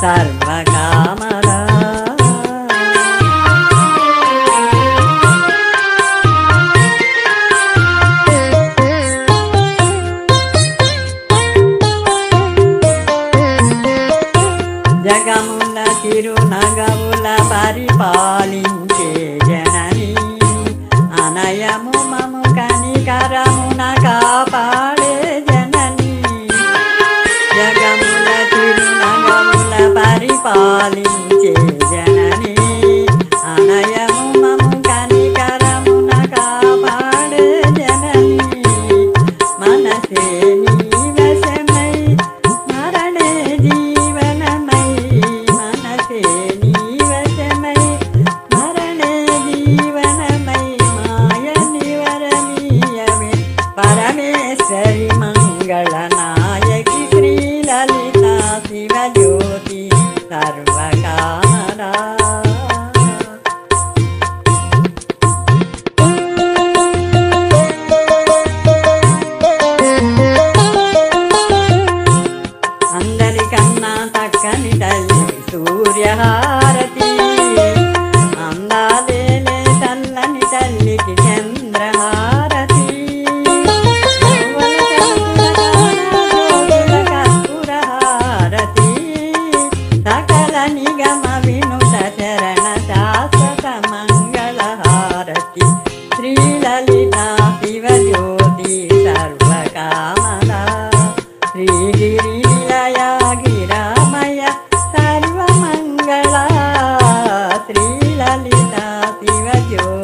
ಸರ್ವಕಾಮದ జగముల చిరునగవుల పరిపాలించే జనని అనయము మము కనికరమున కాపాడే జనని జగముల చిరునగవుల పరిపాలించే జనని అనయము మము కనికరమున కాపాడే జనని మనసే నీ వశమై మరణే జీవనమై మనసే నీ వశమై మరణే జీవనమై మాయ నివరమీయమే పరమేశ్వరి మంగళనాయకి శ్రీలలిత శివజ్యోతి సర్వకామదా అందరికన్నా చక్కని తల్లి సూర్యహారతి అందాలేలే చల్లని తల్లికి చంద్రహారతి కర్పూరహారతి సకల నిగమ వినుత చరణ శాశ్వత మంగళహారతి శ్రీలలిత శివజ్యోతి సర్వకామదా శ్రీగిరి గిరామయ సర్వమంగళ శ్రీలలిత శివజ్యోతి